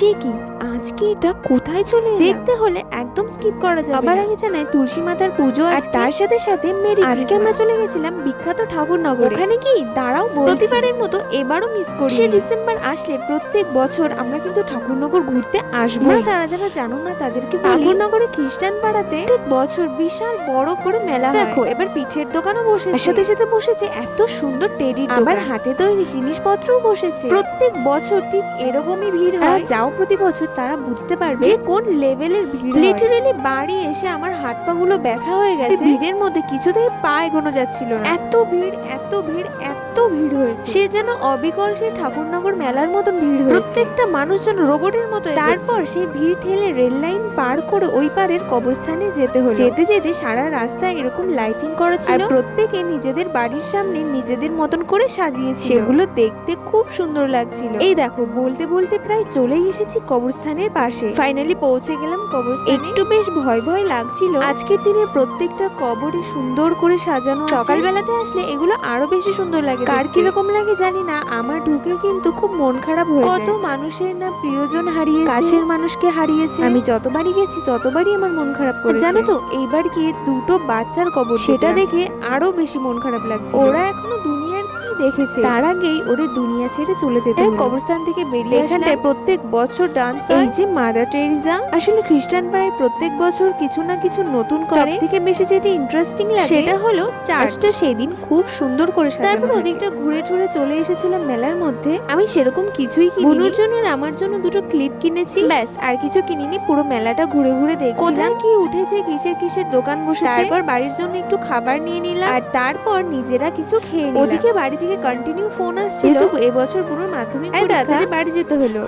সে কি আজকে এটা কোথায় চলে এলাম? দেখতে হলে একদম স্কিপ করা যাবে। আবার আগে জানাই তুলসী মাতার পুজো আর তার সাথে সাথে মেরি আজকে আমরা চলে গেছিলাম বিখ্যাত ঠাকুরনগর। ওখানে কি দাঁড়াও প্রতিবারের মতো এবারও মিস করি। সে ডিসেম্বর আসলে প্রত্যেক বছর আমরা কিন্তু ঠাকুরনগর ঘুরতে আসবো। যারা যারা জানো না তাদেরকে ঠাকুরনগরে খ্রিস্টান পাড়াতে প্রত্যেক বছর বিশাল বড় করে মেলা হয়। দেখো এবার পিঠের দোকানও বসেছে, সাথে সাথে বসেছে এত সুন্দর টেডির দোকান, আবার হাতে তৈরি জিনিসপত্রও বসেছে। প্রত্যেক বছর ঠিক এরকমই ভিড় হয়। যাও প্রতি বছর তারা বুঝতে পারবে যে কোন লেভেলের ভিড়। লিটারেলি বাড়ি এসে আমার হাত পা গুলো ব্যথা হয়ে গেছে। ভিড়ের মধ্যে কিছুতেই পা এগোনো যাচ্ছিল না, এত ভিড় এত ভিড় এত ভিড় হয়েছে। সে যেন অবিকল সেই ঠাকুরনগর মেলার মতন ভিড় হয়েছে। প্রত্যেকটা মানুষ যেন রোবটের মতো। তারপর সেই ভিড় ঠেলে রেল লাইন পার করে ওই পারের কবরস্থানে যেতে হলো। যেতে যেতে সারা রাস্তায় এরকম লাইটিং করা ছিল, আর প্রত্যেকে নিজেদের বাড়ির সামনে নিজেদের মতন করে সাজিয়েছে। সেগুলো দেখতে খুব সুন্দর লাগছিল। এই দেখো বলতে বলতে প্রায় চলেই এসেছি কবরস্থানের পাশে। ফাইনালি পৌঁছে গেলাম কবরস্থানে। একটু বেশ ভয় ভয় লাগছিল। আজকের দিনে প্রত্যেকটা কবরই সুন্দর করে সাজানো। সকালবেলাতে আসলে এগুলো আরো বেশি সুন্দর লাগে। কার কিরকম লাগে জানি না, আমার ঢুকে কিন্তু খুব মন খারাপ হয়ে যায়। কত মানুষের না প্রিয়জন হারিয়েছে, কাছের মানুষকে হারিয়েছে। আমি যতবারই গেছি ততবারই আমার মন খারাপ করেছে। জানো তো এইবার গিয়ে দুটো বাচ্চার কবর, সেটা দেখে আরো বেশি মন খারাপ লাগছে। ওরা এখনো দুনিয়ার কি দেখেছে, তার আগেই ওদের দুনিয়া ছেড়ে চলে যেতে হলো। কবরস্থান থেকে বেরিয়ে এখানটায় প্রত্যেক বছর ডান্স হয়। এই যে মাদার টেরেসা, আসলে খ্রিস্টান পাড়ায় প্রত্যেক বছর কিছু না কিছু নতুন করে। থেকে বেশি যেটা ইন্টারেস্টিং লাগে সেটা হলো চার্চটা সেদিন খুব সুন্দর করে সাজানো। তারপর ওদিকটা ঘুরে ঠুরে চলে এসেছিলাম মেলার মধ্যে। আমি সেরকম কিছুই কিনিনি। বুনুর জন্য আর আমার জন্য দুটো ক্লিপ কিনেছি, ব্যাস আর কিছু কিনিনি। পুরো মেলাটা ঘুরে ঘুরে দেখছিলাম কোথায় কি উঠেছে, কিসের কিসের দোকান বসেছে। তারপর বাড়ির জন্য একটু খাবার নিয়ে নিলাম, আর তারপর নিজেরা কিছু খেয়ে নিলাম। ওদিকে বাড়ি থেকে কন্টিনিউ ফোন আসছিল, এবছর পুরো মাধ্যমিক পরীক্ষা, বাড়ি যেতে হলো।